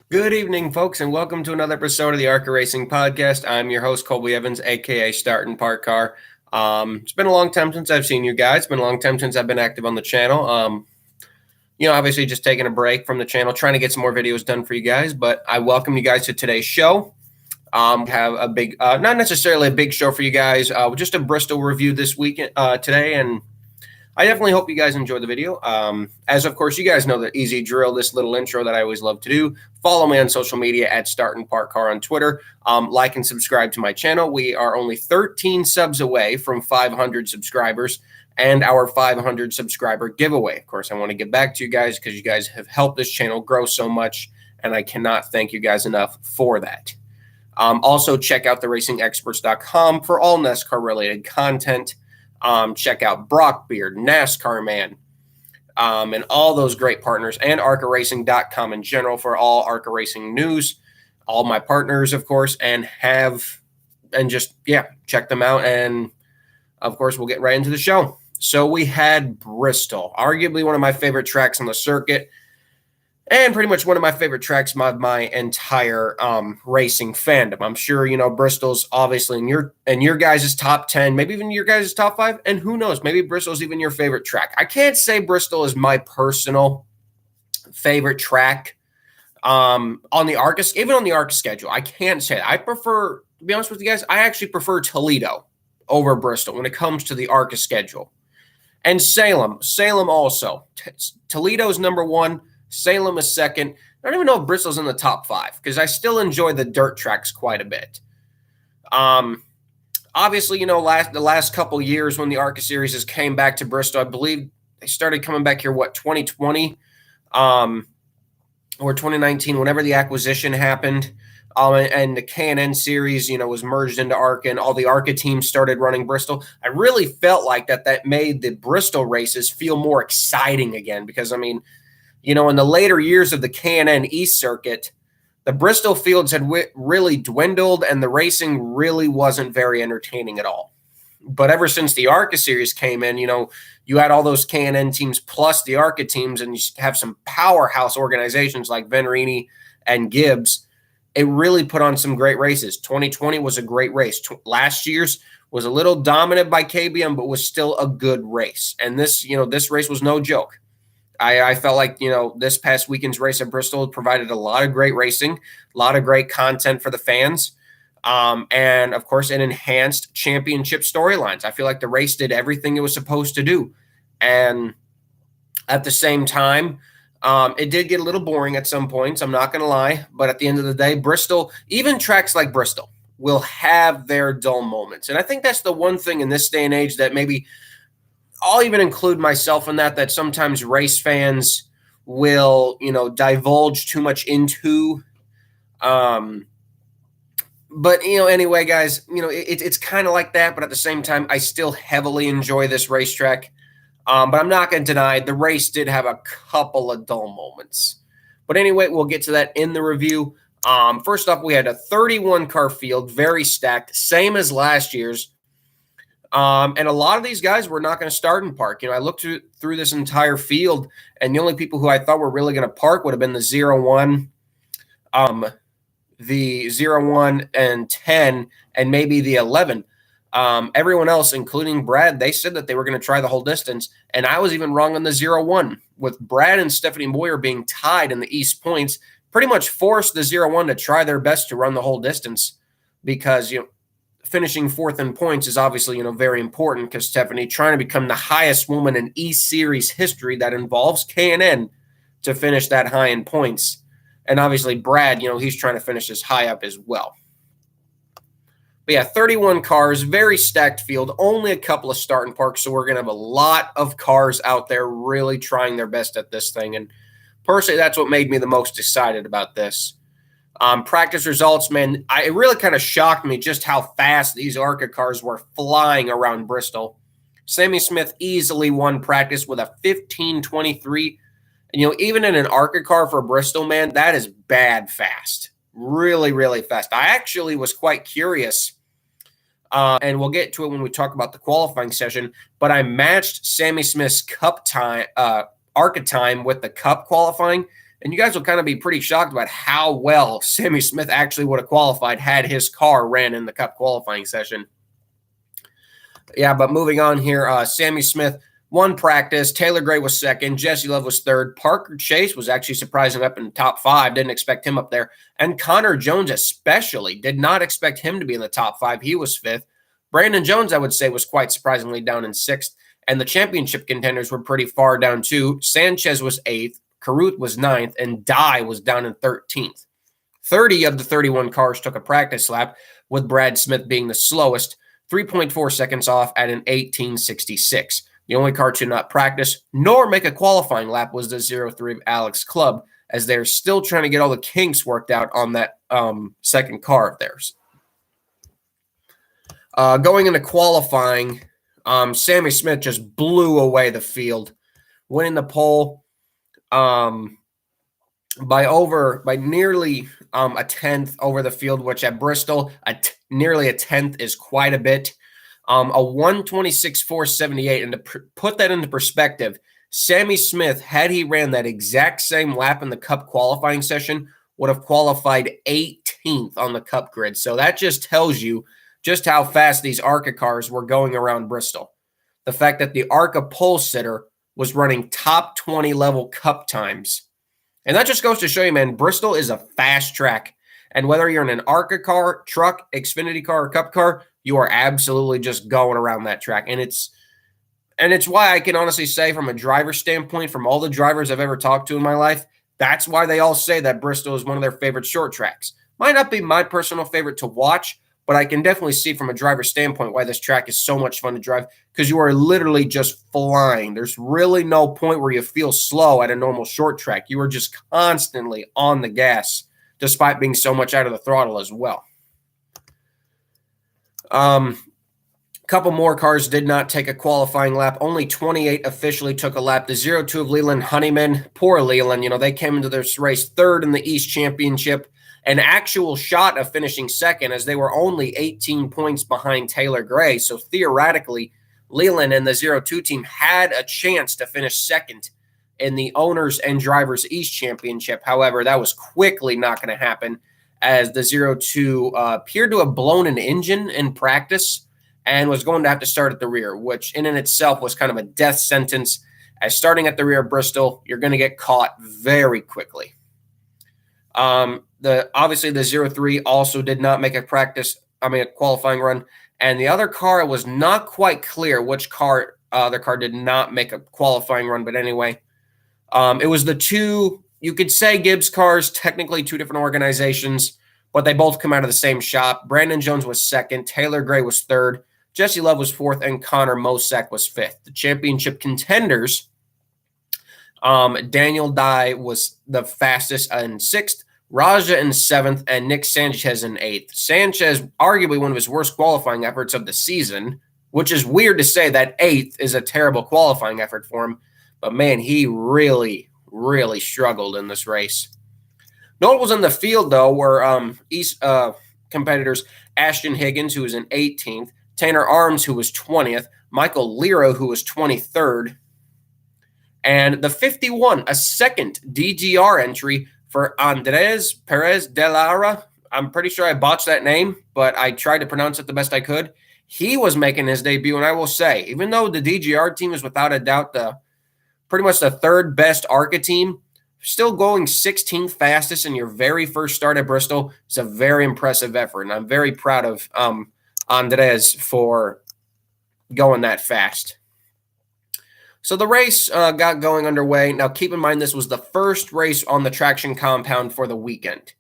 Good evening, folks, and welcome to another episode of the ARCA Racing Podcast. I'm your host, Colby Evans, aka Start and Park Car. It's been a long time since I've seen you guys. It's been a long time since I've been active on the channel. Obviously just taking a break from the channel, trying to get some more videos done for you guys. But I welcome you guys to today's show. We have a big, not necessarily a big show for you guys, just a Bristol review this weekend, today, and I definitely hope you guys enjoy the video. As of course, you guys know the easy drill, this little intro that I always love to do. Follow me on social media at Start and Park Car on Twitter. Like and subscribe to my channel. We are only 13 subs away from 500 subscribers and our 500 subscriber giveaway. Of course, I want to get back to you guys because you guys have helped this channel grow so much, and I cannot thank you guys enough for that. Also, check out theracingexperts.com for all NASCAR-related content. Check out Brock Beard, NASCAR Man, and all those great partners, and ARCARacing.com in general for all ARCA Racing news. All my partners, of course, check them out. And of course, we'll get right into the show. So we had Bristol, arguably one of my favorite tracks on the circuit, and pretty much one of my favorite tracks of my entire racing fandom. I'm sure you know Bristol's obviously in your guys' top 10, maybe even your guys' top 5, and who knows, maybe Bristol's even your favorite track. I can't say Bristol is my personal favorite track on the ARCA, even on the ARCA schedule. I can't say that. I prefer, to be honest with you guys, I actually prefer Toledo over Bristol when it comes to the ARCA schedule. And Salem also. Toledo's number 1. Salem is second. I don't even know if Bristol's in the top 5 because I still enjoy the dirt tracks quite a bit. Obviously, you know, the last couple years when the ARCA series has came back to Bristol, I believe they started coming back here, 2020 or 2019, whenever the acquisition happened. And the K&N series, you know, was merged into ARCA, and all the ARCA teams started running Bristol. I really felt like that made the Bristol races feel more exciting again because, I mean, you know, in the later years of the K&N East Circuit, the Bristol fields had really dwindled and the racing really wasn't very entertaining at all. But ever since the ARCA series came in, you know, you had all those K&N teams plus the ARCA teams, and you have some powerhouse organizations like Venerini and Gibbs. It really put on some great races. 2020 was a great race. Last year's was a little dominant by KBM, but was still a good race. And this race was no joke. I felt like, you know, this past weekend's race at Bristol provided a lot of great racing, a lot of great content for the fans, and, of course, it enhanced championship storylines. I feel like the race did everything it was supposed to do. And at the same time, it did get a little boring at some points, I'm not going to lie. But at the end of the day, Bristol, even tracks like Bristol, will have their dull moments. And I think that's the one thing in this day and age that maybe – I'll even include myself in that sometimes race fans will, you know, divulge too much into. But, you know, anyway, guys, you know, it's kind of like that. But at the same time, I still heavily enjoy this racetrack. But I'm not going to deny the race did have a couple of dull moments. But anyway, we'll get to that in the review. First off, we had a 31-car field, very stacked, same as last year's. And a lot of these guys were not going to start in park. You know, I looked through this entire field, and the only people who I thought were really going to park would have been the 0-1, the 0-1 and 10, and maybe the 11. Everyone else, including Brad, they said that they were going to try the whole distance, and I was even wrong on the 0-1. With Brad and Stephanie Moyer being tied in the East points, pretty much forced the 0-1 to try their best to run the whole distance because, you know, finishing 4th in points is obviously, you know, very important because Stephanie trying to become the highest woman in E-Series history that involves K&N to finish that high in points. And obviously Brad, you know, he's trying to finish as high up as well. But yeah, 31 cars, very stacked field, only a couple of starting parks, so we're going to have a lot of cars out there really trying their best at this thing. And personally, that's what made me the most excited about this. Practice results, man, it really kind of shocked me just how fast these ARCA cars were flying around Bristol. Sammy Smith easily won practice with a 15:23. And, you know, even in an ARCA car for Bristol, man, that is bad fast. Really, really fast. I actually was quite curious, and we'll get to it when we talk about the qualifying session, but I matched Sammy Smith's Cup time, ARCA time with the Cup qualifying, And you guys will kind of be pretty shocked about how well Sammy Smith actually would have qualified had his car ran in the Cup qualifying session. Yeah, but moving on here, Sammy Smith won practice. Taylor Gray was second. Jesse Love was third. Parker Chase was actually surprising up in the top 5. Didn't expect him up there. And Connor Jones especially did not expect him to be in the top 5. He was 5th. Brandon Jones, I would say, was quite surprisingly down in 6th. And the championship contenders were pretty far down too. Sanchez was 8th. Carruth was 9th. And Dye was down in 13th. 30 of the 31 cars took a practice lap, with Brad Smith being the slowest, 3.4 seconds off at an 18.66. The only car to not practice nor make a qualifying lap was the 03 of Alex Clubb, as they're still trying to get all the kinks worked out on that second car of theirs. Going into qualifying, Sammy Smith just blew away the field, winning the pole by nearly a tenth over the field, which at Bristol, nearly a tenth is quite a bit. A 1:26.478, and to put that into perspective, Sammy Smith, had he ran that exact same lap in the Cup qualifying session, would have qualified 18th on the Cup grid. So that just tells you just how fast these ARCA cars were going around Bristol. The fact that the ARCA pole sitter was running top 20 level Cup times. And that just goes to show you, man, Bristol is a fast track. And whether you're in an ARCA car, truck, Xfinity car, or Cup car, you are absolutely just going around that track. And it's why I can honestly say, from a driver standpoint, from all the drivers I've ever talked to in my life, that's why they all say that Bristol is one of their favorite short tracks. Might not be my personal favorite to watch, but I can definitely see from a driver standpoint why this track is so much fun to drive, because you are literally just flying. There's really no point where you feel slow at a normal short track. You are just constantly on the gas, despite being so much out of the throttle as well. Couple more cars did not take a qualifying lap. Only 28 officially took a lap. The 02 of Leland Honeyman, poor Leland, they came into this race third in the East Championship, an actual shot of finishing second, as they were only 18 points behind Taylor Gray. So theoretically, Leland and the 02 team had a chance to finish second in the Owners and Drivers East Championship. However, that was quickly not going to happen, as the 02 appeared to have blown an engine in practice and was going to have to start at the rear, which in and itself was kind of a death sentence, as starting at the rear of Bristol, you're going to get caught very quickly. Obviously the 03 also did not make a qualifying run, and the other car was not quite clear which car, the car did not make a qualifying run, but anyway, it was the two, you could say Gibbs cars, technically two different organizations, but they both come out of the same shop. Brandon Jones was second, Taylor Gray was third, Jesse Love was fourth, and Connor Mosack was fifth. The championship contenders, Daniel Dye was the fastest in sixth, Raja in seventh, and Nick Sanchez in eighth. Sanchez, arguably one of his worst qualifying efforts of the season, which is weird to say that eighth is a terrible qualifying effort for him. But, man, he really, really struggled in this race. Notables in the field, though, were East competitors Ashton Higgins, who was in 18th, Tanner Arms, who was 20th, Michael Lero, who was 23rd, and the 51, a second DGR entry for Andres Perez de Lara. I'm pretty sure I botched that name, but I tried to pronounce it the best I could. He was making his debut, and I will say, even though the DGR team is without a doubt pretty much the third best ARCA team, still going 16th fastest in your very first start at Bristol is a very impressive effort, and I'm very proud of Andres for going that fast. So the race got going underway. Now, keep in mind, this was the first race on the traction compound for the weekend.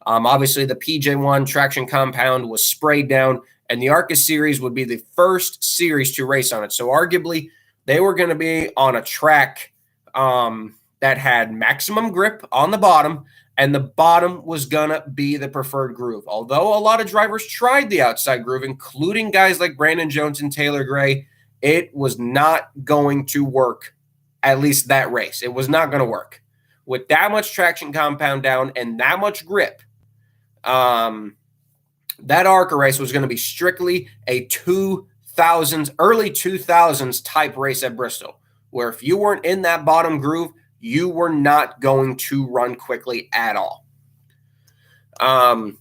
Obviously, the PJ1 traction compound was sprayed down, and the ARCA series would be the first series to race on it. So arguably, they were going to be on a track that had maximum grip on the bottom, and the bottom was going to be the preferred groove. Although a lot of drivers tried the outside groove, including guys like Brandon Jones and Taylor Gray, it was not going to work, at least that race. It was not going to work. With that much traction compound down and that much grip, that ARCA race was going to be strictly a early 2000s type race at Bristol, where if you weren't in that bottom groove, you were not going to run quickly at all. So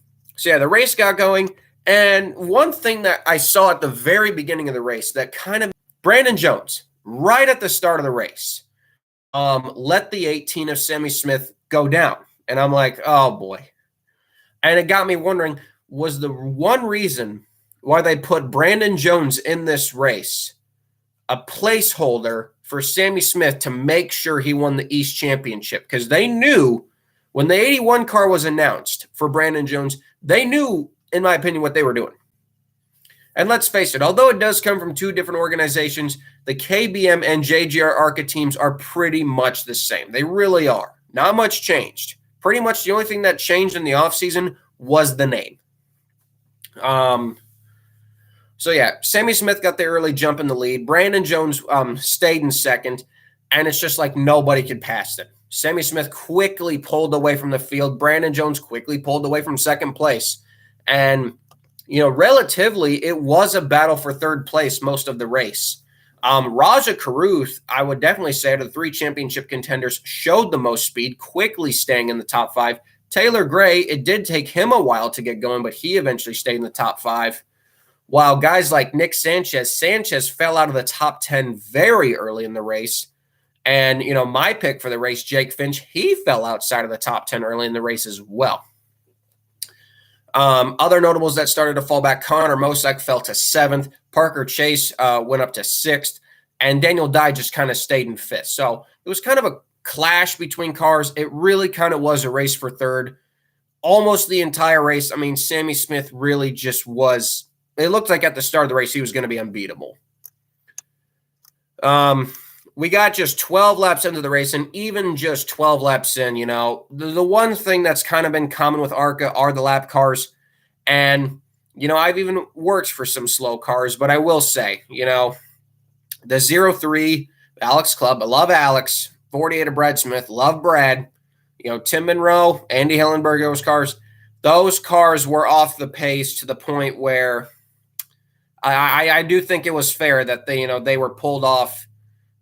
yeah, the race got going. And one thing that I saw at the very beginning of the race that kind of Brandon Jones, right at the start of the race, let the 18 of Sammy Smith go down. And I'm like, oh boy. And it got me wondering, was the one reason why they put Brandon Jones in this race a placeholder for Sammy Smith to make sure he won the East Championship? Because they knew when the 81 car was announced for Brandon Jones, they knew, in my opinion, what they were doing. And let's face it, although it does come from two different organizations, the KBM and JGR ARCA teams are pretty much the same. They really are. Not much changed. Pretty much the only thing that changed in the offseason was the name. So yeah, Sammy Smith got the early jump in the lead. Brandon Jones stayed in second, and it's just like nobody could pass it. Sammy Smith quickly pulled away from the field. Brandon Jones quickly pulled away from second place. And, you know, relatively, it was a battle for third place most of the race. Raja Caruth, I would definitely say, out of the three championship contenders, showed the most speed, quickly staying in the top five. Taylor Gray, it did take him a while to get going, but he eventually stayed in the top five. While guys like Nick Sanchez fell out of the top 10 very early in the race. And, you know, my pick for the race, Jake Finch, he fell outside of the top 10 early in the race as well. Other notables that started to fall back, Connor Mosek fell to 7th. Parker Chase went up to 6th. And Daniel Dye just kind of stayed in 5th. So it was kind of a clash between cars. It really kind of was a race for third. Almost the entire race. I mean, Sammy Smith really just was – it looked like at the start of the race he was going to be unbeatable. We got just 12 laps into the race, and even just 12 laps in, you know, the one thing that's kind of been common with ARCA are the lap cars. And, you know, I've even worked for some slow cars, but I will say, you know, the 03 Alex Club, I love Alex, 48 of Brad Smith, love Brad, you know, Tim Monroe, Andy Hillenberg, those cars were off the pace to the point where I do think it was fair that they were pulled off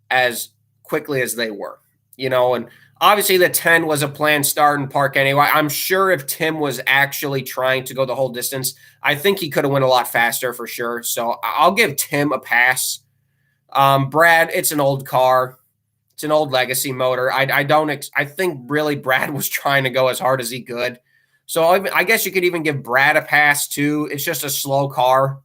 as quickly as they were, you know, and obviously the 10 was a planned start and park anyway. I'm sure if Tim was actually trying to go the whole distance, I think he could have went a lot faster for sure. So I'll give Tim a pass. Brad, it's an old car. It's an old legacy motor. I think really Brad was trying to go as hard as he could. So I guess you could even give Brad a pass too. It's just a slow car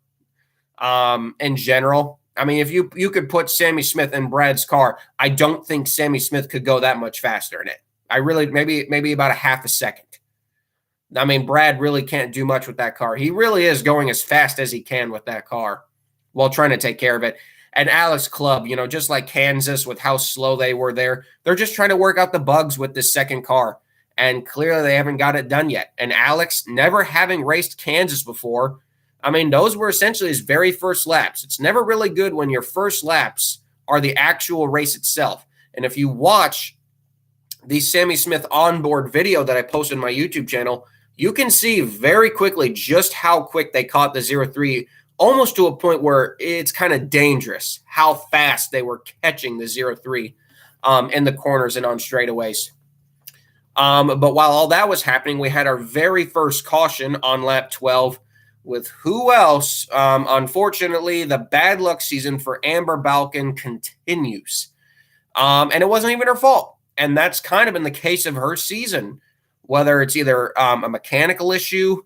in general. I mean, if you could put Sammy Smith in Brad's car, I don't think Sammy Smith could go that much faster in it. I really, maybe about a half a second. I mean, Brad really can't do much with that car. He really is going as fast as he can with that car while trying to take care of it. And Alex Club, you know, just like Kansas with how slow they were there, they're just trying to work out the bugs with this second car. And clearly they haven't got it done yet. And Alex, never having raced Kansas before, I mean, those were essentially his very first laps. It's never really good when your first laps are the actual race itself. And if you watch the Sammy Smith onboard video that I posted on my YouTube channel, you can see very quickly just how quick they caught the 03, almost to a point where it's kind of dangerous how fast they were catching the 03 in the corners and on straightaways. But while all that was happening, we had our very first caution on lap 12. With who else? Unfortunately, the bad luck season for Amber Balcaen continues. And it wasn't even her fault. And that's kind of been the case of her season, whether it's either a mechanical issue,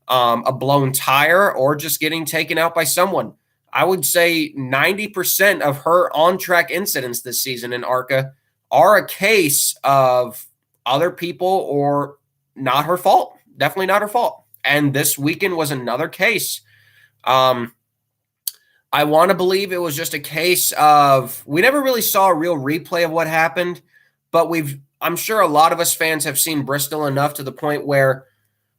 a blown tire, or just getting taken out by someone. I would say 90% of her on-track incidents this season in ARCA are a case of other people or not her fault. Definitely not her fault. And this weekend was another case. I want to believe it was just a case of we never really saw a real replay of what happened, but I'm sure a lot of us fans have seen Bristol enough to the point where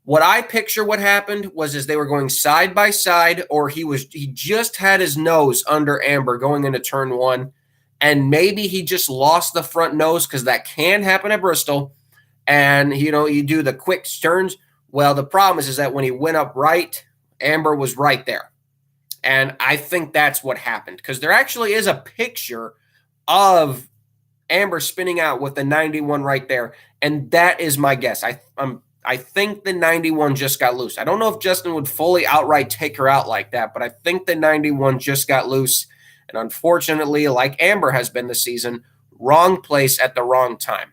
what I picture what happened was as they were going side by side, or he just had his nose under Amber going into turn 1, and maybe he just lost the front nose because that can happen at Bristol. And you do the quick turns. Well, the problem is that when he went up right, Amber was right there. And I think that's what happened because there actually is a picture of Amber spinning out with the 91 right there. And that is my guess. I think the 91 just got loose. I don't know if Justin would fully outright take her out like that, but I think the 91 just got loose. And unfortunately, like Amber has been this season, wrong place at the wrong time.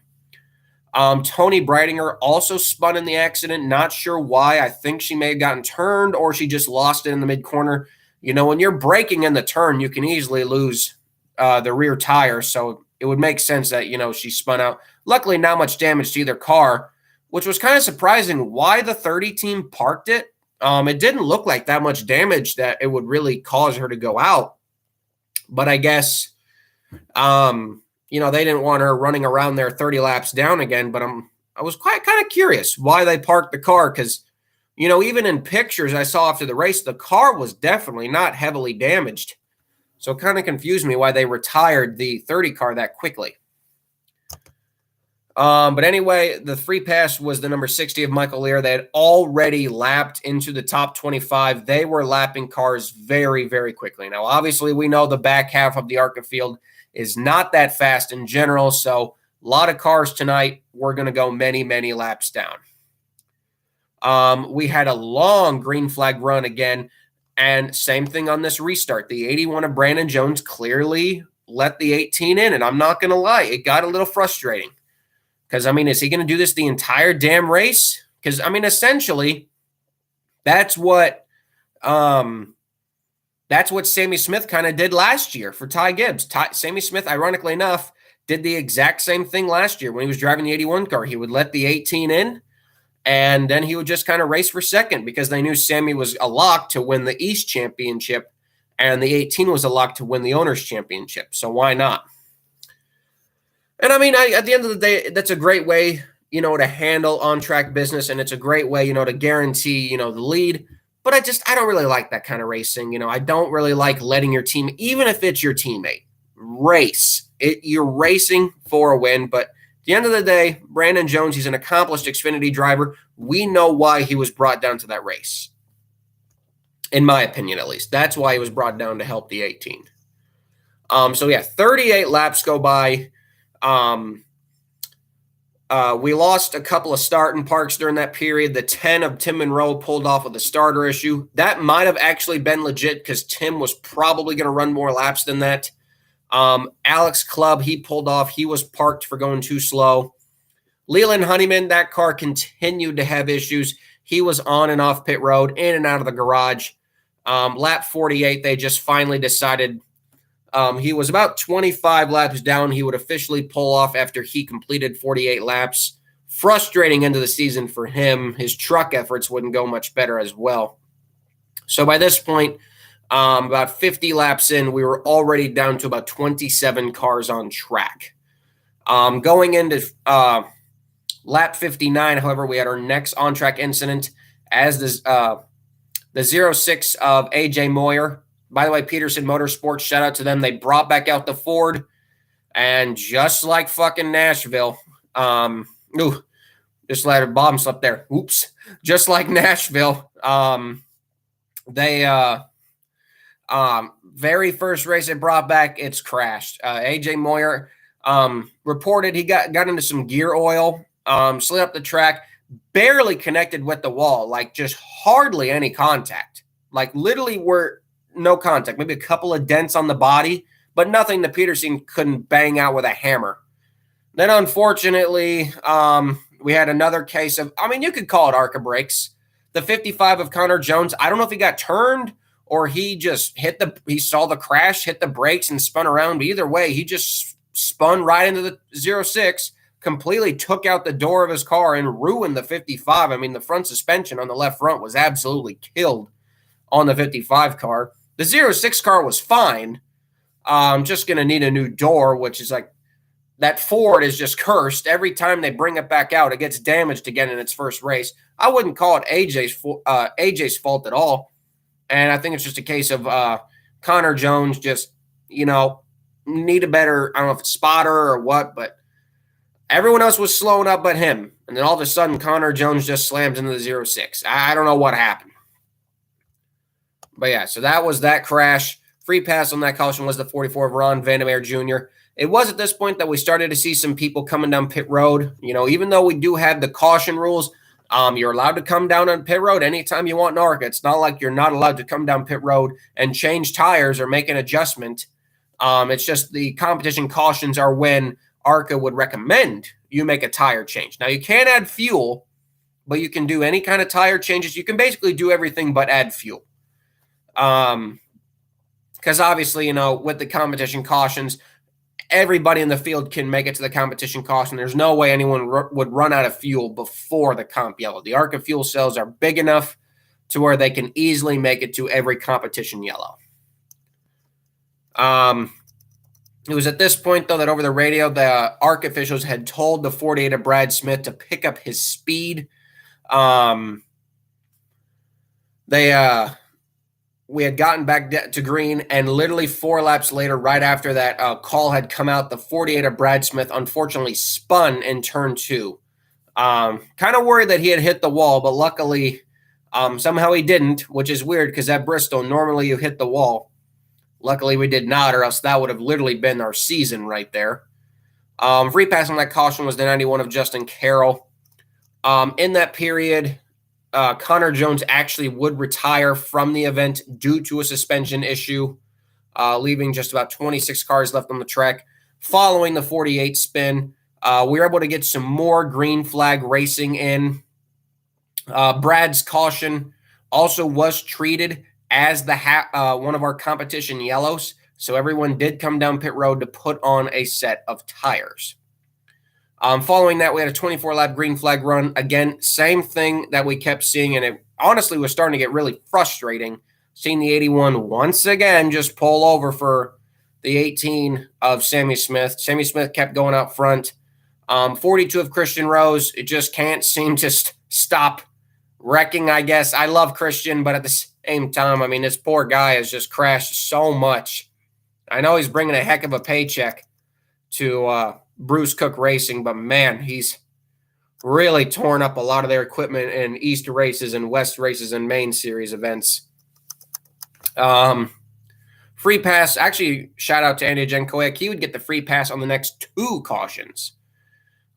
Tony Breitinger also spun in the accident. Not sure why. I think she may have gotten turned or she just lost it in the mid-corner. You know, when you're braking in the turn, you can easily lose the rear tire. So it would make sense that, you know, she spun out. Luckily, not much damage to either car, which was kind of surprising why the 30 team parked it. It didn't look like that much damage that it would really cause her to go out. But I guess, you know, they didn't want her running around there 30 laps down again. But I was quite kind of curious why they parked the car because, you know, even in pictures I saw after the race, the car was definitely not heavily damaged. So it kind of confused me why they retired the 30 car that quickly. But anyway, the free pass was the number 60 of Michael Lear. They had already lapped into the top 25. They were lapping cars very, very quickly. Now, obviously, we know the back half of the ARCA field is not that fast in general. So a lot of cars tonight were going to go many, many laps down. We had a long green flag run again. And same thing on this restart. The 81 of Brandon Jones clearly let the 18 in. And I'm not going to lie, it got a little frustrating. Because, I mean, is he going to do this the entire damn race? Because, I mean, essentially, that's what Sammy Smith kind of did last year for Ty Gibbs. Sammy Smith, ironically enough, did the exact same thing last year when he was driving the 81 car. He would let the 18 in, and then he would just kind of race for second because they knew Sammy was a lock to win the East Championship, and the 18 was a lock to win the Owners' Championship. So why not? And I mean, at the end of the day, that's a great way, you know, to handle on-track business, and it's a great way, you know, to guarantee, you know, the lead. But I don't really like that kind of racing. You know, I don't really like letting your team, even if it's your teammate, race. You're racing for a win, but at the end of the day, Brandon Jones, he's an accomplished Xfinity driver. We know why he was brought down to that race. In my opinion, at least. That's why he was brought down to help the 18. So, yeah, 38 laps go by. We lost a couple of starting parks during that period. The 10 of Tim Monroe pulled off with a starter issue. That might have actually been legit because Tim was probably going to run more laps than that. Alex Clubb, he pulled off. He was parked for going too slow. Leland Honeyman, that car continued to have issues. He was on and off pit road, in and out of the garage. Lap 48, they just finally decided he was about 25 laps down. He would officially pull off after he completed 48 laps. Frustrating end of the season for him. His truck efforts wouldn't go much better as well. So by this point, about 50 laps in, we were already down to about 27 cars on track. Going into lap 59, however, we had our next on-track incident as the 06 of AJ Moyer. By the way, Peterson Motorsports, shout out to them. They brought back out the Ford, and just like fucking Nashville, just let a bomb slip there. Oops. Just like Nashville, they very first race they brought back, it's crashed. AJ Moyer reported he got into some gear oil, slid up the track, barely connected with the wall, like just hardly any contact. Like literally no contact, maybe a couple of dents on the body, but nothing that Peterson couldn't bang out with a hammer. Then, unfortunately, we had another case of, I mean, you could call it ARCA brakes. The 55 of Connor Jones, I don't know if he got turned or he just he saw the crash, hit the brakes and spun around. But either way, he just spun right into the 06, completely took out the door of his car and ruined the 55. I mean, the front suspension on the left front was absolutely killed on the 55 car. The 06 car was fine. Just going to need a new door, which is like that Ford is just cursed. Every time they bring it back out, it gets damaged again in its first race. I wouldn't call it AJ's fault at all. And I think it's just a case of Connor Jones just, you know, need a better, I don't know if it's spotter or what, but everyone else was slowing up but him. And then all of a sudden, Connor Jones just slams into the 06. I don't know what happened. But yeah, so that was that crash. Free pass on that caution was the 44 of Ron Vandermeer Jr. it was at this point that we started to see some people coming down pit road. Even though we do have the caution rules, you're allowed to come down on pit road anytime you want in ARCA. It's not like you're not allowed to come down pit road and change tires or make an adjustment. It's just the competition cautions are when ARCA would recommend you make a tire change. Now, you can't add fuel, but you can do any kind of tire changes. You can basically do everything but add fuel. Because obviously, with the competition cautions, everybody in the field can make it to the competition caution. There's no way anyone would run out of fuel before the comp yellow. The ARCA fuel cells are big enough to where they can easily make it to every competition yellow. It was at this point, though, that over the radio, the ARC officials had told the 48 of Brad Smith to pick up his speed. We had gotten back to green, and literally 4 laps later, right after that call had come out, the 48 of Brad Smith unfortunately spun in turn 2. Kind of worried that he had hit the wall, but luckily somehow he didn't, which is weird because at Bristol, normally you hit the wall. Luckily we did not, or else that would have literally been our season right there. Free pass on that caution was the 91 of Justin Carroll. In that period, Connor Jones actually would retire from the event due to a suspension issue, leaving just about 26 cars left on the track. Following the 48 spin, we were able to get some more green flag racing in. Brad's caution also was treated as the one of our competition yellows, so everyone did come down pit road to put on a set of tires. Following that, we had a 24-lap green flag run. Again, same thing that we kept seeing, and it honestly was starting to get really frustrating, seeing the 81 once again just pull over for the 18 of Sammy Smith. Sammy Smith kept going out front. 42 of Christian Rose, it just can't seem to stop wrecking, I guess. I love Christian, but at the same time, I mean, this poor guy has just crashed so much. I know he's bringing a heck of a paycheck to Bruce Cook Racing, but man, he's really torn up a lot of their equipment in East races and West races and main series events. Free pass, actually, shout out to Andy Jankowiak. He would get the free pass on the next 2 cautions.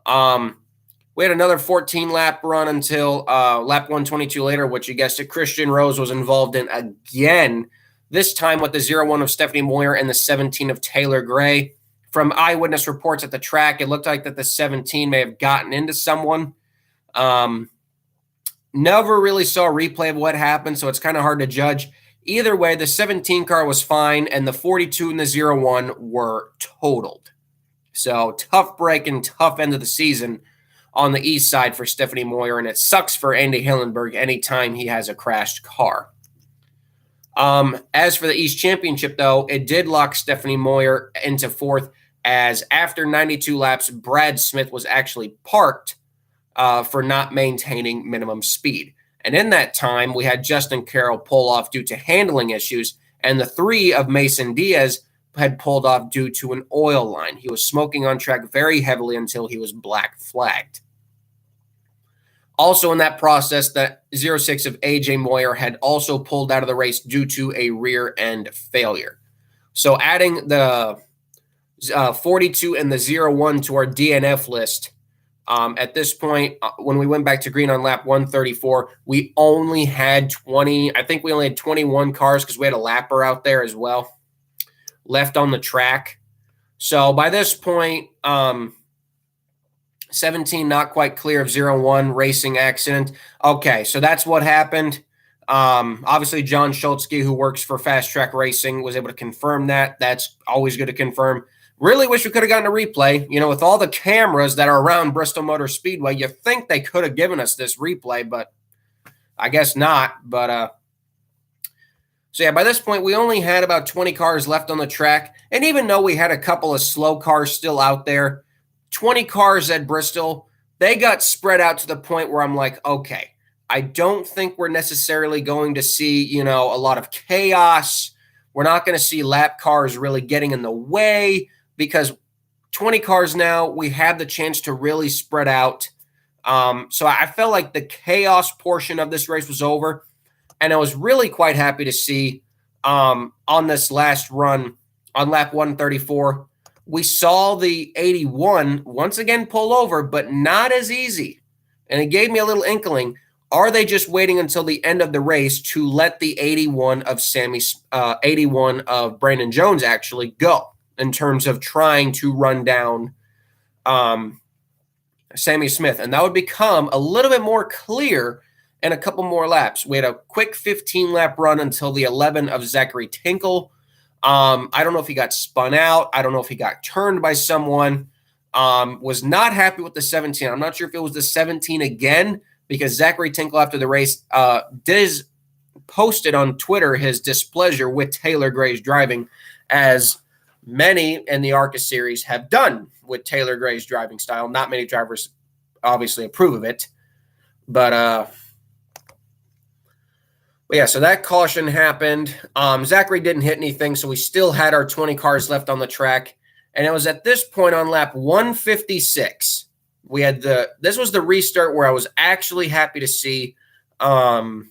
We had another 14-lap run until lap 122 later, which you guessed it, Christian Rose was involved in again, this time with the 0-1 of Stephanie Moyer and the 17 of Taylor Gray. From eyewitness reports at the track, it looked like that the 17 may have gotten into someone. Never really saw a replay of what happened, so it's kind of hard to judge. Either way, the 17 car was fine, and the 42 and the 0-1 were totaled. So tough break and tough end of the season on the east side for Stephanie Moyer, and it sucks for Andy Hillenberg anytime he has a crashed car. As for the East Championship, though, it did lock Stephanie Moyer into 4th, as after 92 laps, Brad Smith was actually parked for not maintaining minimum speed. And in that time, we had Justin Carroll pull off due to handling issues, and the 3 of Mason Diaz had pulled off due to an oil line. He was smoking on track very heavily until he was black flagged. Also in that process, the 06 of AJ Moyer had also pulled out of the race due to a rear end failure. So adding the 42 and the 01 to our DNF list, at this point, when we went back to green on lap 134, we only had 20, I think we only had 21 cars because we had a lapper out there as well left on the track. So by this point, 17 not quite clear of 0-1 racing accident. Okay, so that's what happened. Obviously, John Schultzke, who works for Fast Track Racing, was able to confirm that. That's always good to confirm. Really wish we could have gotten a replay. With all the cameras that are around Bristol Motor Speedway, you think they could have given us this replay, but I guess not. But so yeah, by this point, we only had about 20 cars left on the track. And even though we had a couple of slow cars still out there, 20 cars at Bristol, they got spread out to the point where I'm like, okay, I don't think we're necessarily going to see, a lot of chaos. We're not going to see lap cars really getting in the way because 20 cars now, we have the chance to really spread out. So I felt like the chaos portion of this race was over. And I was really quite happy to see on this last run on lap 134, we saw the 81 once again pull over, but not as easy. And it gave me a little inkling. Are they just waiting until the end of the race to let the 81 of Brandon Jones actually go in terms of trying to run down Sammy Smith? And that would become a little bit more clear in a couple more laps. We had a quick 15-lap run until the 11 of Zachary Tinkle. I don't know if he got spun out. I don't know if he got turned by someone. Was not happy with the 17. I'm not sure if it was the 17 again, because Zachary Tinkle after the race posted on Twitter his displeasure with Taylor Gray's driving, as many in the ARCA series have done with Taylor Gray's driving style. Not many drivers obviously approve of it. But yeah, so that caution happened. Zachary didn't hit anything, so we still had our 20 cars left on the track. And it was at this point on lap 156. We had this was the restart where I was actually happy to see Raja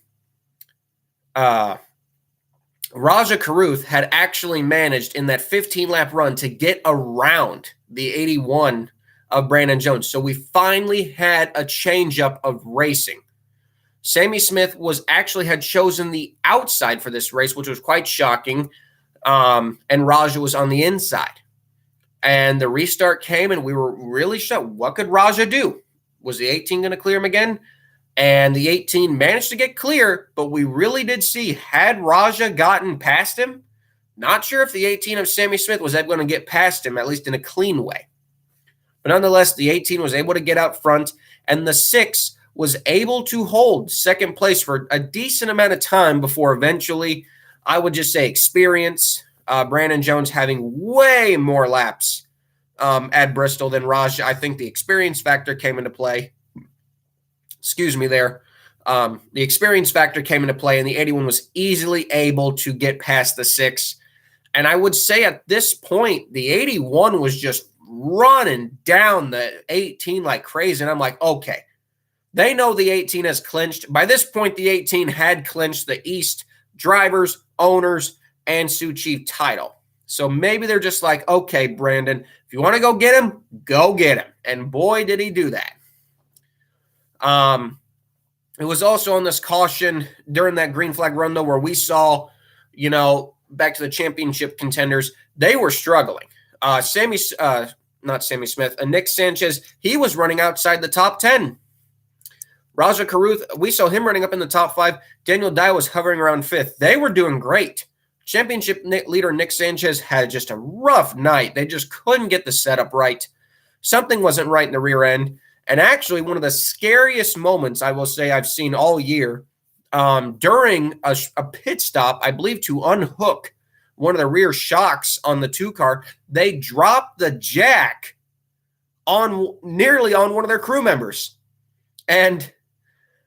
Carruth had actually managed in that 15-lap run to get around the 81 of Brandon Jones. So we finally had a change-up of racing. Sammy Smith had chosen the outside for this race, which was quite shocking, and Raja was on the inside. And the restart came, and we were really shocked. What could Raja do? Was the 18 going to clear him again? And the 18 managed to get clear, but we really did see, had Raja gotten past him, not sure if the 18 of Sammy Smith was ever going to get past him, at least in a clean way. But nonetheless, the 18 was able to get out front, and the 6 was able to hold second place for a decent amount of time before eventually, I would just say experience, Brandon Jones having way more laps at Bristol than Raja. I think the experience factor came into play. Excuse me there. The experience factor came into play, and the 81 was easily able to get past the 6. And I would say at this point, the 81 was just running down the 18 like crazy. And I'm like, okay, they know the 18 has clinched. By this point, the 18 had clinched the East drivers, owners, and Sioux Chief title. So maybe they're just like, okay, Brandon, if you want to go get him, go get him. And boy, did he do that. It was also on this caution during that green flag run, though, where we saw, back to the championship contenders, they were struggling. Nick Sanchez, he was running outside the top 10. Raja Carruth, we saw him running up in the top 5. Daniel Dye was hovering around 5th. They were doing great. Championship leader Nick Sanchez had just a rough night. They just couldn't get the setup right. Something wasn't right in the rear end. And actually, one of the scariest moments I will say I've seen all year, during a pit stop, I believe to unhook one of the rear shocks on the 2 car, they dropped the jack nearly on one of their crew members. And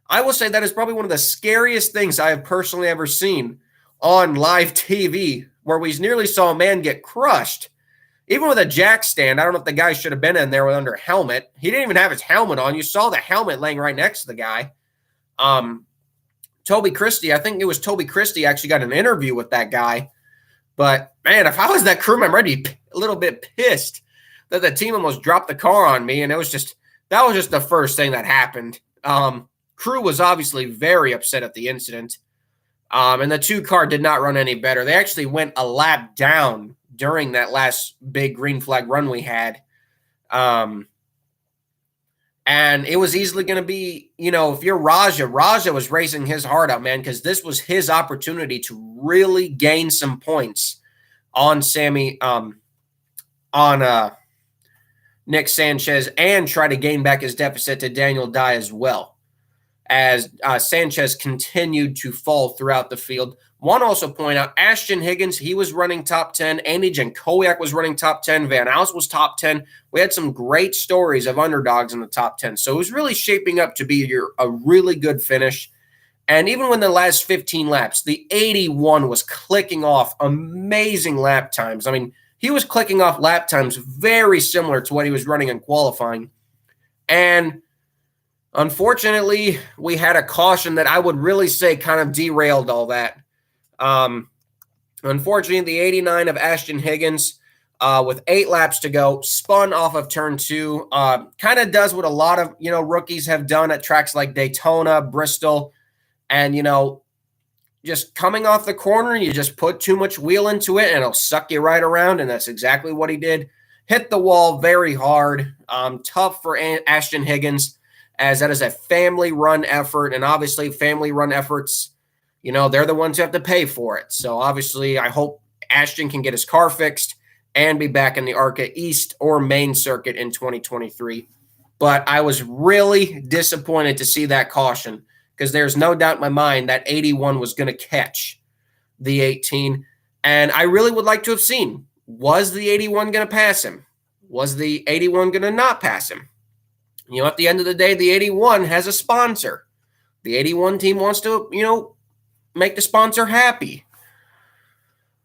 I will say that is probably one of the scariest things I have personally ever seen on live TV, where we nearly saw a man get crushed. Even with a jack stand, I don't know if the guy should have been in there under a helmet. He didn't even have his helmet on. You saw the helmet laying right next to the guy. Toby Christie, I think it was Toby Christie actually got an interview with that guy. But, man, if I was that crew member, I'd be a little bit pissed that the team almost dropped the car on me. And that was just the first thing that happened. Crew was obviously very upset at the incident. And the 2 car did not run any better. They actually went a lap down during that last big green flag run we had. And it was easily going to be, if you're Raja was racing his heart out, man, because this was his opportunity to really gain some points on Nick Sanchez and try to gain back his deficit to Daniel Dye as well, as Sanchez continued to fall throughout the field. Want to also point out, Ashton Higgins, he was running top 10. Andy Jankowiak was running top 10. Van Alst was top 10. We had some great stories of underdogs in the top 10. So it was really shaping up to be a really good finish. And even when the last 15 laps, the 81 was clicking off amazing lap times. I mean, he was clicking off lap times very similar to what he was running in qualifying. And unfortunately, we had a caution that I would really say kind of derailed all that. Unfortunately, the 89 of Ashton Higgins, with 8 laps to go, spun off of turn 2. Kind of does what a lot of, rookies have done at tracks like Daytona, Bristol, and, just coming off the corner, you just put too much wheel into it and it'll suck you right around, and that's exactly what he did. Hit the wall very hard. Tough for Ashton Higgins, as that is a family-run effort, and obviously family-run efforts, they're the ones who have to pay for it. So obviously I hope Ashton can get his car fixed and be back in the ARCA East or main circuit in 2023. But I was really disappointed to see that caution, because there's no doubt in my mind that 81 was going to catch the 18. And I really would like to have seen, was the 81 going to pass him? Was the 81 going to not pass him? At the end of the day, the 81 has a sponsor. The 81 team wants to, make the sponsor happy.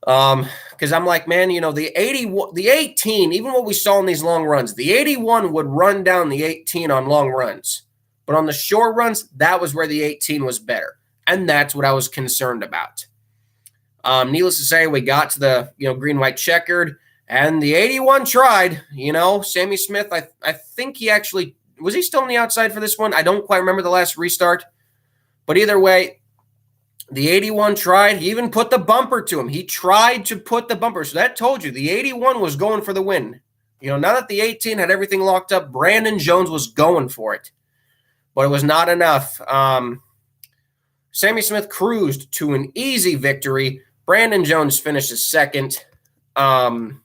Because I'm like, man, the 18, even what we saw in these long runs, the 81 would run down the 18 on long runs. But on the short runs, that was where the 18 was better. And that's what I was concerned about. Needless to say, we got to the, green, white, checkered, and the 81 tried. Sammy Smith, I think he actually, was he still on the outside for this one? I don't quite remember the last restart. But either way, the 81 tried. He even put the bumper to him. He tried to put the bumper. So that told you the 81 was going for the win. Now that the 18 had everything locked up, Brandon Jones was going for it. But it was not enough. Sammy Smith cruised to an easy victory. Brandon Jones finishes second. In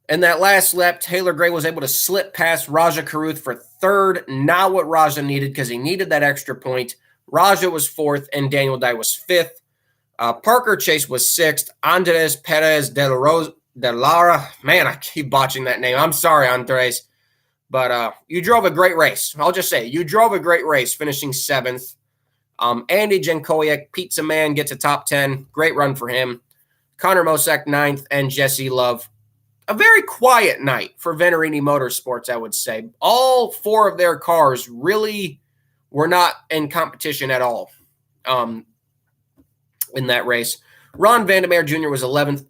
that last lap, Taylor Gray was able to slip past Raja Caruth for third. Not what Raja needed, because he needed that extra point. Raja was fourth, and Daniel Dye was fifth. Parker Chase was sixth. Andres Perez de Lara. Man, I keep botching that name. I'm sorry, Andres. But you drove a great race. I'll just say, you drove a great race, finishing seventh. Andy Jankowiak, Pizza Man, gets a top 10. Great run for him. Connor Mosak, ninth, and Jesse Love. A very quiet night for Venerini Motorsports, I would say. All 4 of their cars really were not in competition at all in that race. Ron Vandermeer Jr. was 11th.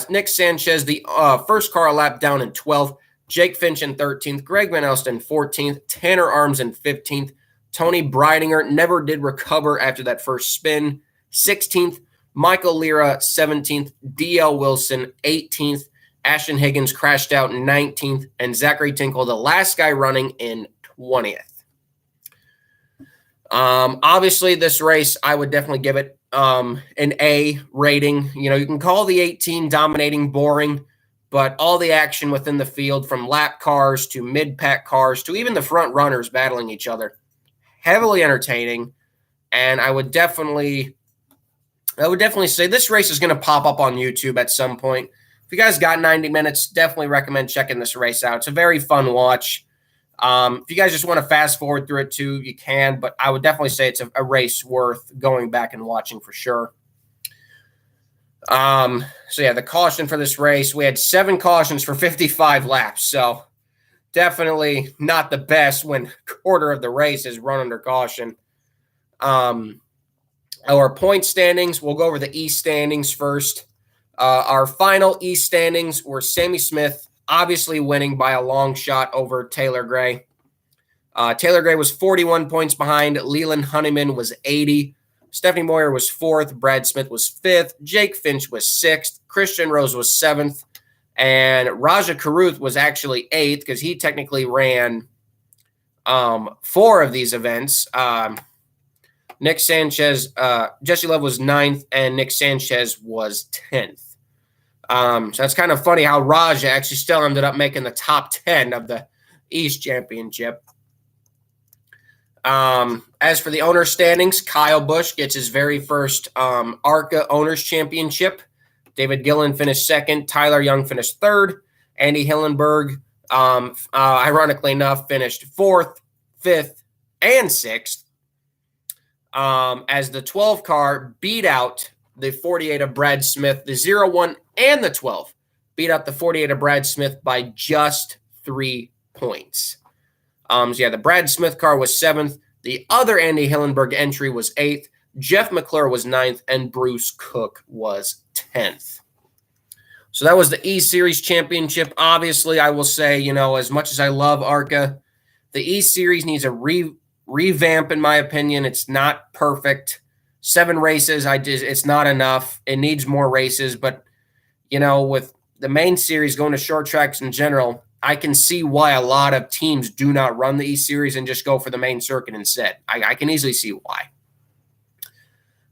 Nick Sanchez, the first car a lap down, in 12th. Jake Finch in 13th, Greg Van Elst in 14th, Tanner Arms in 15th, Tony Breitinger never did recover after that first spin, 16th, Michael Lira 17th, D.L. Wilson 18th, Ashton Higgins crashed out in 19th, and Zachary Tinkle, the last guy running, in 20th. Obviously, this race, I would definitely give it an A rating. You can call the 18 dominating boring, but all the action within the field, from lap cars to mid-pack cars to even the front runners battling each other, heavily entertaining. And I would definitely say this race is going to pop up on YouTube at some point. If you guys got 90 minutes, definitely recommend checking this race out. It's a very fun watch. If you guys just want to fast forward through it too, you can, but I would definitely say it's a race worth going back and watching for sure. So yeah, the caution for this race, we had 7 cautions for 55 laps. So definitely not the best when quarter of the race is run under caution. Our point standings, we'll go over the East standings first. Our final East standings were Sammy Smith, obviously winning by a long shot over Taylor Gray. Taylor Gray was 41 points behind. Leland Honeyman was 80. Stephanie Moyer was 4th. Brad Smith was 5th. Jake Finch was 6th. Christian Rose was 7th. And Raja Caruth was actually 8th, because he technically ran 4 of these events. Nick Sanchez, Jesse Love was 9th, and Nick Sanchez was 10th. So that's kind of funny how Raja actually still ended up making the top 10 of the East Championship. As for the owner standings, Kyle Busch gets his very first ARCA Owners Championship. David Gillen finished 2nd. Tyler Young finished 3rd. Andy Hillenberg, ironically enough, finished 4th, 5th, and 6th. As the 12 car beat out the 48 of Brad Smith, the 0-1 and the 12 beat out the 48 of Brad Smith by just 3 points. So yeah, the Brad Smith car was 7th. The other Andy Hillenberg entry was 8th. Jeff McClure was 9th, and Bruce Cook was 10th. So that was the E-Series Championship. Obviously, I will say, you know, as much as I love ARCA, the E-Series needs a revamp, in my opinion. It's not perfect. 7 races, it's not enough. It needs more races. But, you know, with the main series going to short tracks in general, I can see why a lot of teams do not run the E-Series and just go for the main circuit instead. I can easily see why.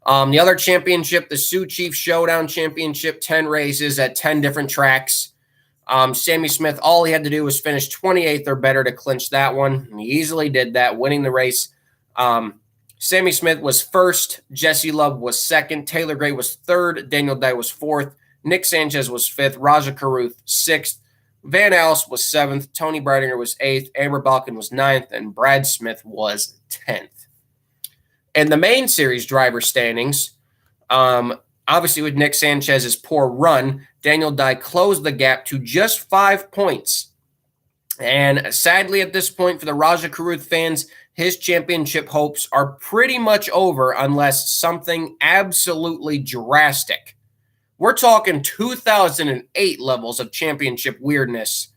The other championship, the Sioux Chief Showdown Championship, 10 races at 10 different tracks. Sammy Smith, all he had to do was finish 28th or better to clinch that one. And he easily did that, winning the race. Sammy Smith was first. Jesse Love was second. Taylor Gray was third. Daniel Dye was fourth. Nick Sanchez was fifth. Raja Carruth, sixth. Van Alst was seventh. Tony Breitinger was eighth. Amber Balcaen was ninth. And Brad Smith was 10th. In the main series driver standings, obviously with Nick Sanchez's poor run, Daniel Dye closed the gap to just 5 points. And sadly, at this point, for the Raja Carruth fans, his championship hopes are pretty much over unless something absolutely drastic. We're talking 2008 levels of championship weirdness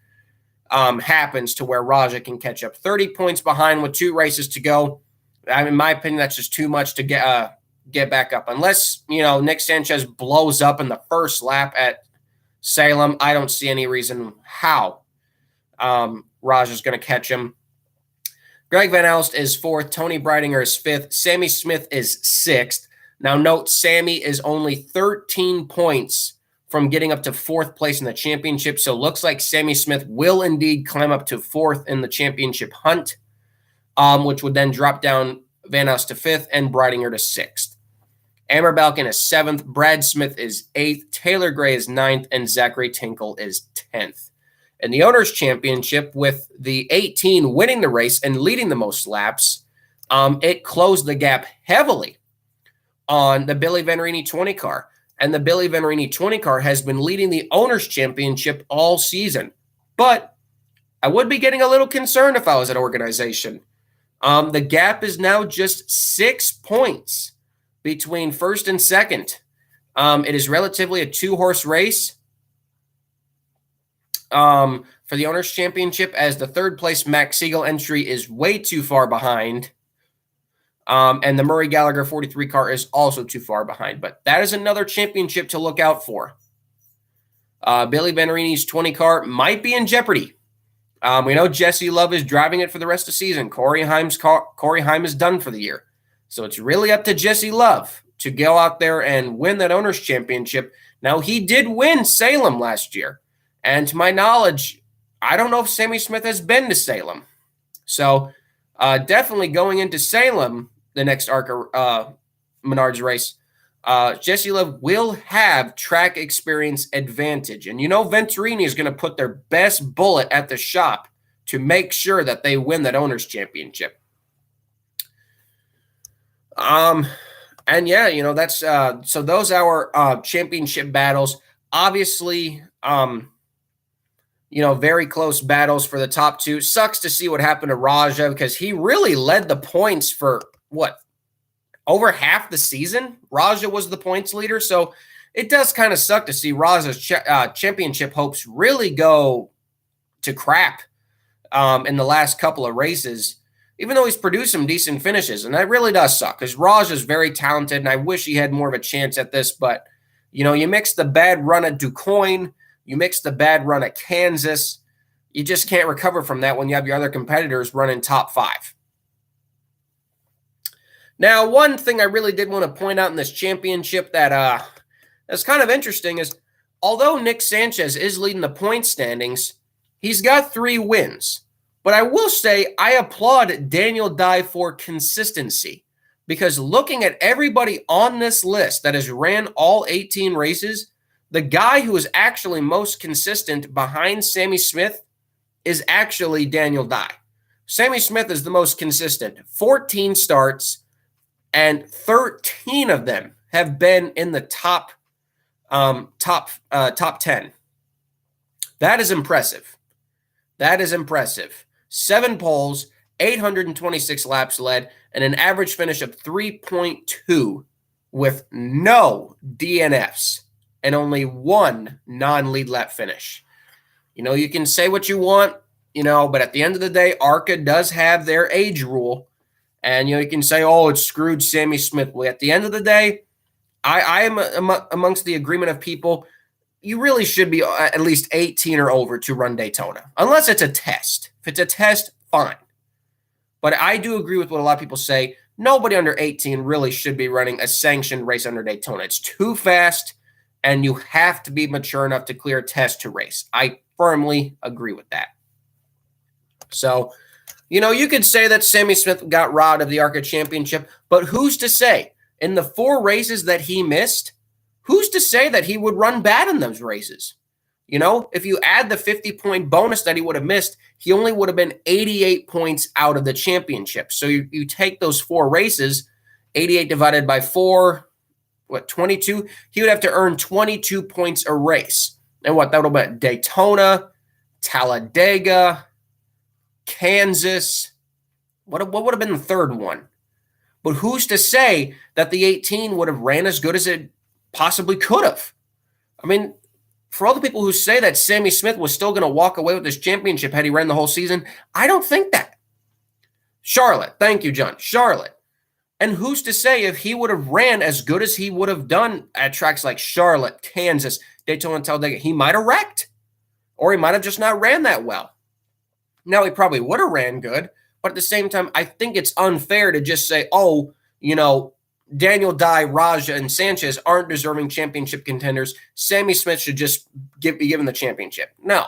happens to where Raja can catch up. 30 points behind with 2 races to go. In my opinion, that's just too much to get back up. Unless, you know, Nick Sanchez blows up in the first lap at Salem, I don't see any reason how Raja's going to catch him. Greg Van Alst is 4th. Tony Breitinger is 5th. Sammy Smith is 6th. Now, note, Sammy is only 13 points from getting up to 4th place in the championship. So it looks like Sammy Smith will indeed climb up to 4th in the championship hunt, which would then drop down Van Alst to 5th and Breitinger to 6th. Amber Balcaen is 7th. Brad Smith is 8th. Taylor Gray is 9th. And Zachary Tinkle is 10th. In the Owners' Championship, with the 18 winning the race and leading the most laps, it closed the gap heavily on the Billy Venturini 20 car. And the Billy Venturini 20 car has been leading the Owners' Championship all season. But I would be getting a little concerned if I was an organization. The gap is now just 6 points between first and second. It is relatively a 2-horse race for the Owners' Championship, as the 3rd place Max Siegel entry is way too far behind. And the Murray Gallagher 43 car is also too far behind. But that is another championship to look out for. Billy Venturini's 20 car might be in jeopardy. We know Jesse Love is driving it for the rest of the season. Corey Heim is done for the year. So it's really up to Jesse Love to go out there and win that Owners' Championship. Now, he did win Salem last year. And to my knowledge, I don't know if Sammy Smith has been to Salem. So definitely going into Salem, the next ARCA Menards race, Jesse Love will have track experience advantage. And you know Venturini is going to put their best bullet at the shop to make sure that they win that Owners' Championship. And yeah, you know, that's so those are our championship battles. Obviously, you know, very close battles for the top 2. Sucks to see what happened to Raja because he really led the points for over half the season. Raja was the points leader. So it does kind of suck to see Raja's championship hopes really go to crap in the last couple of races, even though he's produced some decent finishes. And that really does suck because Raja is very talented, and I wish he had more of a chance at this. But, you know, you mix the bad run at DuQuoin, you mix the bad run at Kansas, you just can't recover from that when you have your other competitors running top 5. Now, one thing I really did want to point out in this championship that is kind of interesting is, although Nick Sanchez is leading the point standings, he's got 3 wins. But I will say I applaud Daniel Dye for consistency, because looking at everybody on this list that has ran all 18 races, the guy who is actually most consistent behind Sammy Smith is actually Daniel Dye. Sammy Smith is the most consistent. 14 starts, and 13 of them have been in the top 10. That is impressive. That is impressive. 7 poles, 826 laps led, and an average finish of 3.2 with no DNFs. and only one non-lead lap finish. You can say what you want, but at the end of the day, ARCA does have their age rule. And, you can say, oh, it screwed Sammy Smith. Well, at the end of the day, I am amongst the agreement of people, you really should be at least 18 or over to run Daytona, unless it's a test. If it's a test, fine. But I do agree with what a lot of people say. Nobody under 18 really should be running a sanctioned race under Daytona. It's too fast, and you have to be mature enough to clear a test to race. I firmly agree with that. So, you could say that Sammy Smith got robbed of the ARCA championship, but who's to say? In the 4 races that he missed, who's to say that he would run bad in those races? If you add the 50-point bonus that he would have missed, he only would have been 88 points out of the championship. So you take those 4 races, 88 divided by 4, 22? He would have to earn 22 points a race. And that would have been Daytona, Talladega, Kansas. What would have been the third one? But who's to say that the 18 would have ran as good as it possibly could have? I mean, for all the people who say that Sammy Smith was still going to walk away with this championship had he ran the whole season, I don't think that. Charlotte. Thank you, John. Charlotte. And who's to say if he would have ran as good as he would have done at tracks like Charlotte, Kansas, Daytona, and Talladega, he might have wrecked. Or he might have just not ran that well. Now, he probably would have ran good, but at the same time, I think it's unfair to just say, Daniel Dye, Raja, and Sanchez aren't deserving championship contenders. Sammy Smith should just be given the championship. No,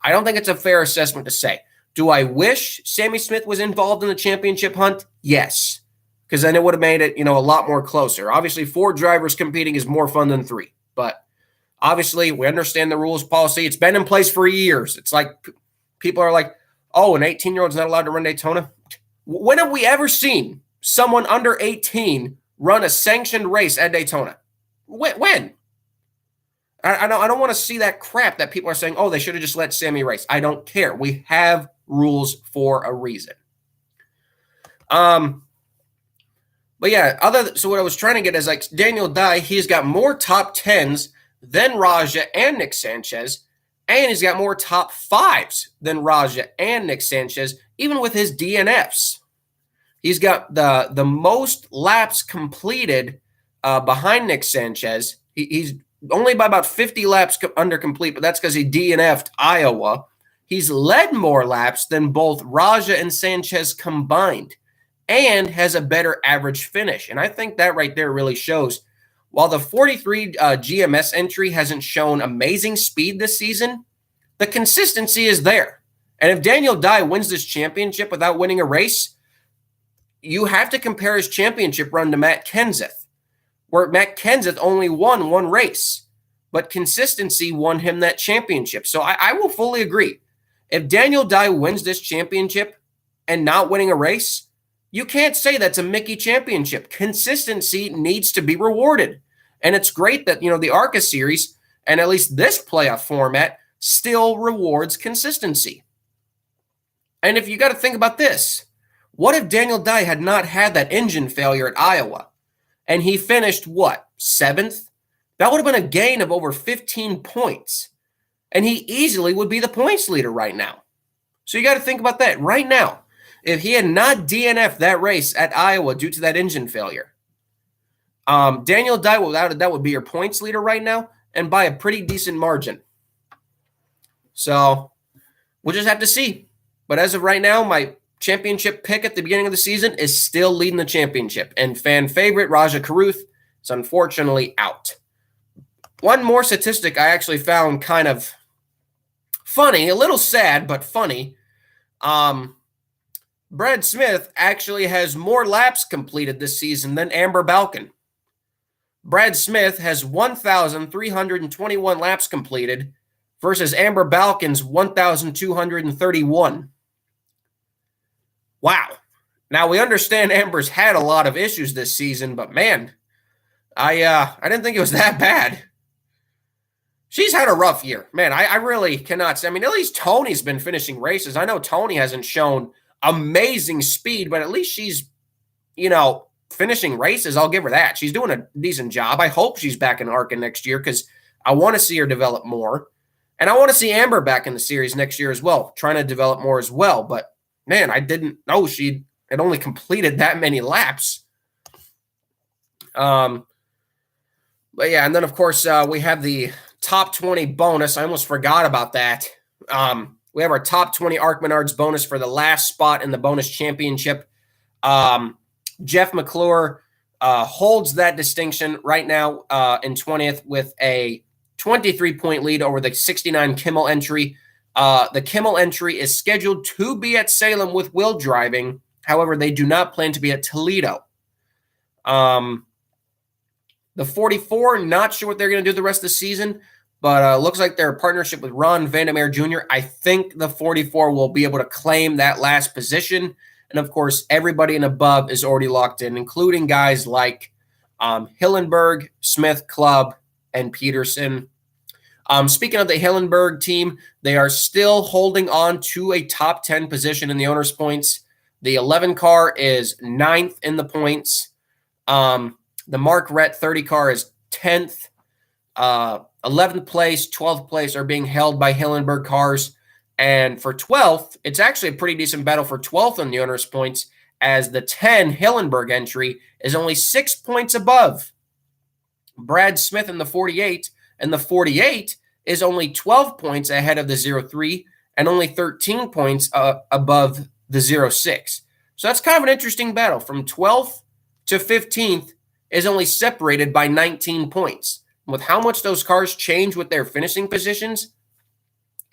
I don't think it's a fair assessment to say. Do I wish Sammy Smith was involved in the championship hunt? Yes, because then it would have made it, a lot more closer. Obviously, 4 drivers competing is more fun than 3, but obviously, we understand the rules policy. It's been in place for years. It's like people are like, oh, an 18-year-old's not allowed to run Daytona? When have we ever seen someone under 18 run a sanctioned race at Daytona? When? I don't want to see that crap that people are saying, oh, they should have just let Sammy race. I don't care. We have rules for a reason. But yeah, so what I was trying to get is like Daniel Dye, he's got more top 10s than Raja and Nick Sanchez, and he's got more top 5s than Raja and Nick Sanchez, even with his DNFs. He's got the most laps completed behind Nick Sanchez. He's only by about 50 laps under complete, but that's because he DNF'd Iowa. He's led more laps than both Raja and Sanchez combined and has a better average finish. And I think that right there really shows. While the 43 GMS entry hasn't shown amazing speed this season, the consistency is there. And if Daniel Dye wins this championship without winning a race, you have to compare his championship run to Matt Kenseth, where Matt Kenseth only won 1 race, but consistency won him that championship. So I will fully agree. If Daniel Dye wins this championship and not winning a race, you can't say that's a Mickey championship. Consistency needs to be rewarded. And it's great that, the ARCA series, and at least this playoff format, still rewards consistency. And if you got to think about this, what if Daniel Dye had not had that engine failure at Iowa, and he finished, 7th? That would have been a gain of over 15 points. And he easily would be the points leader right now. So you got to think about that right now. If he had not DNF'd that race at Iowa due to that engine failure, Daniel Dye, without it, that would be your points leader right now, and by a pretty decent margin. So we'll just have to see. But as of right now, my championship pick at the beginning of the season is still leading the championship. And fan favorite Raja Karuth is unfortunately out. One more statistic I actually found kind of funny, a little sad, but funny. Brad Smith actually has more laps completed this season than Amber Balcaen. Brad Smith has 1,321 laps completed versus Amber Balcaen's 1,231. Wow. Now, we understand Amber's had a lot of issues this season, but man, I didn't think it was that bad. She's had a rough year. Man, I really cannot say. I mean, at least Tony's been finishing races. I know Tony hasn't shown amazing speed, but at least she's, finishing races. I'll give her that. She's doing a decent job. I hope she's back in ARCA next year because I want to see her develop more. And I want to see Amber back in the series next year as well, trying to develop more as well. But, man, I didn't know she had only completed that many laps. But, yeah, and then, of course, we have the top 20 bonus. I almost forgot about that. We have our top 20 Ark Menards bonus for the last spot in the bonus championship. Jeff McClure holds that distinction right now in 20th with a 23-point lead over the 69 Kimmel entry. The Kimmel entry is scheduled to be at Salem with Will driving. However, they do not plan to be at Toledo. The 44, not sure what they're going to do the rest of the season, but looks like they're a partnership with Ron Vandermeer Jr. I think the 44 will be able to claim that last position. And, of course, everybody and above is already locked in, including guys like Hillenberg, Smith, Clubb, and Peterson. Speaking of the Hillenberg team, they are still holding on to a top 10 position in the owner's points. The 11 car is 9th in the points. The Mark Rett 30 car is 10th. 11th place, 12th place are being held by Hillenberg cars. And for 12th, it's actually a pretty decent battle for 12th in the owner's points, as the 10 Hillenberg entry is only 6 points above Brad Smith in the 48, and the 48 is only 12 points ahead of the 03 and only 13 points above the 06. So that's kind of an interesting battle. From 12th to 15th is only separated by 19 points. With how much those cars change with their finishing positions,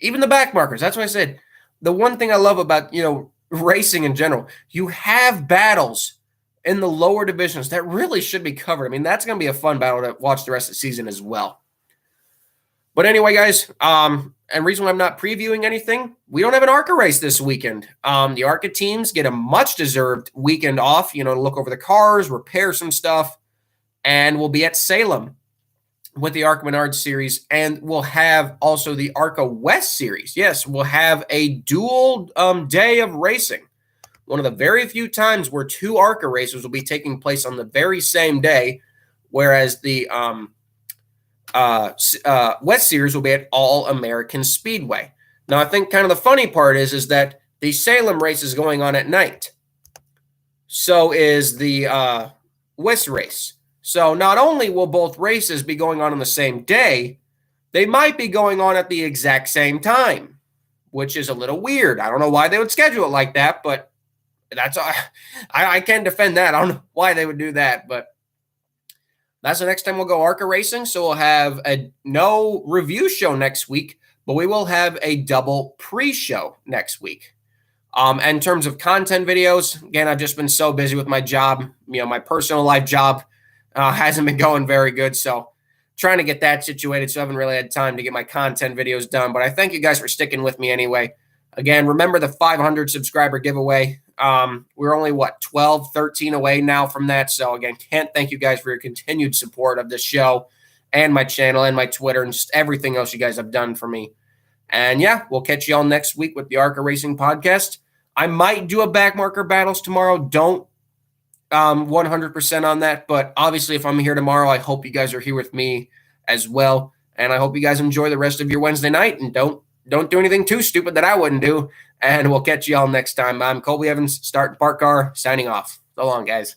even the back markers, that's what I said. The one thing I love about, racing in general, you have battles in the lower divisions that really should be covered. I mean, that's going to be a fun battle to watch the rest of the season as well. But anyway, guys, and reason why I'm not previewing anything, we don't have an ARCA race this weekend. The ARCA teams get a much-deserved weekend off, to look over the cars, repair some stuff, and we'll be at Salem with the Ark Menards series, and we'll have also the ARCA West series. Yes, we'll have a dual day of racing. One of the very few times where two ARCA races will be taking place on the very same day, whereas the West series will be at All-American Speedway. Now, I think kind of the funny part is that the Salem race is going on at night. So is the West race. So not only will both races be going on the same day, they might be going on at the exact same time, which is a little weird. I don't know why they would schedule it like that, but that's I can't defend that. I don't know why they would do that, but that's the next time we'll go ARCA racing. So we'll have no review show next week, but we will have a double pre-show next week. In terms of content videos, again, I've just been so busy with my job, my personal life job. Hasn't been going very good, so trying to get that situated, so I haven't really had time to get my content videos done. But I thank you guys for sticking with me anyway. Again, remember the 500 subscriber giveaway. We're only, 12, 13 away now from that. So, again, can't thank you guys for your continued support of this show and my channel and my Twitter and just everything else you guys have done for me. And, yeah, we'll catch you all next week with the ARCA Racing Podcast. I might do a backmarker battles tomorrow. Don't 100% on that, but obviously if I'm here tomorrow, I hope you guys are here with me as well, and I hope you guys enjoy the rest of your Wednesday night, and don't do anything too stupid that I wouldn't do, and we'll catch you all next time. I'm Colby Evans, Start Park Car, signing off. So long, guys.